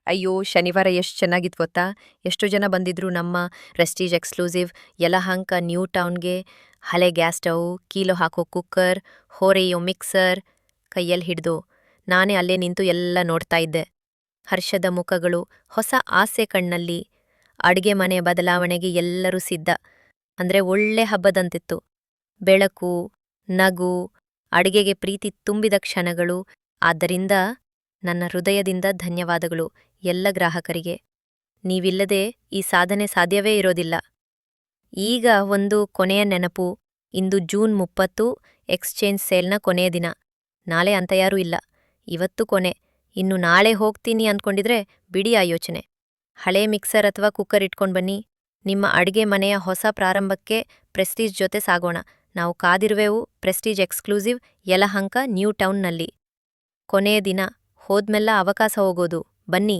ಅಯ್ಯೋ! ಶನಿವಾರ ಎಷ್ಟ್ ಚೆನ್ನಾಗಿತ್ತು ಗೊತ್ತಾ? ಎಷ್ಟು ಜನ ಬಂದಿದ್ರು ನಮ್ಮ ಪ್ರೆಸ್ಟೀಜ್ ಎಕ್ಸ್‌ಕ್ಲೂಸಿವ್ ಯಲಹಂಕ ನ್ಯೂ ಟೌನ್‌ಗೆ. ಹಳೆ ಗ್ಯಾಸ್ ಸ್ಟವ್, ಕೀಲು ಹಾಕೋ ಕುಕ್ಕರ್, ಹೊರೆಯೋ ಮಿಕ್ಸರ್ ಕೈಯಲ್ಲಿ ಹಿಡ್ದು ನಾನೇ ಅಲ್ಲೇ ನಿಂತು ಎಲ್ಲ ನೋಡ್ತಾ ಇದ್ದೆ. ಹರ್ಷದ ಮುಖಗಳು, ಹೊಸ ಆಸೆ ಕಣ್ಣಲ್ಲಿ. ಅಡ್ಗೆ ಮನೆ ಬದಲಾವಣೆಗೆ ಎಲ್ಲರೂ ಸಿದ್ಧ. ಅಂದ್ರೆ ಒಳ್ಳೆ ಹಬ್ಬದಂತಿತ್ತು. ಬೆಳಕು, ನಗು, ಅಡಿಗೆಗೆ ಪ್ರೀತಿ ತುಂಬಿದ ಕ್ಷಣಗಳು. ಆದ್ದರಿಂದ ನನ್ನ ಹೃದಯದಿಂದ ಧನ್ಯವಾದಗಳು ಎಲ್ಲ ಗ್ರಾಹಕರಿಗೆ. ನೀವಿಲ್ಲದೆ ಈ ಸಾಧನೆ ಸಾಧ್ಯವೇ ಇರೋದಿಲ್ಲ. ಈಗ ಒಂದು ಕೊನೆಯ ನೆನಪು. ಇಂದು ಜೂನ್ 30, ಎಕ್ಸ್ಚೇಂಜ್ ಸೇಲ್ನ ಕೊನೆಯ ದಿನ. ನಾಳೆ ಅಂತ ಯಾರೂ ಇಲ್ಲ. ಇವತ್ತು ಕೊನೆ. ಇನ್ನು ನಾಳೆ ಹೋಗ್ತೀನಿ ಅನ್ಕೊಂಡಿದ್ರೆ ಬಿಡಿ ಆ ಯೋಚನೆ. ಹಳೇ ಮಿಕ್ಸರ್ ಅಥವಾ ಕುಕ್ಕರ್ ಇಟ್ಕೊಂಡ್ಬನ್ನಿ. ನಿಮ್ಮ ಅಡ್ಗೆ ಮನೆಯ ಹೊಸ ಪ್ರಾರಂಭಕ್ಕೆ ಪ್ರೆಸ್ಟೀಜ್ ಜೊತೆ ಸಾಗೋಣ. ನಾವು ಕಾದಿರುವೆವು ಪ್ರೆಸ್ಟೀಜ್ ಎಕ್ಸ್‌ಕ್ಲೂಸಿವ್ ಯಲಹಂಕ ನ್ಯೂ ಟೌನ್‌ನಲ್ಲಿ. ಕೊನೆಯ ದಿನ, ಹೋದ್ಮೆಲ್ಲ ಅವಕಾಶ ಹೋಗೋದು. ಬನ್ನಿ.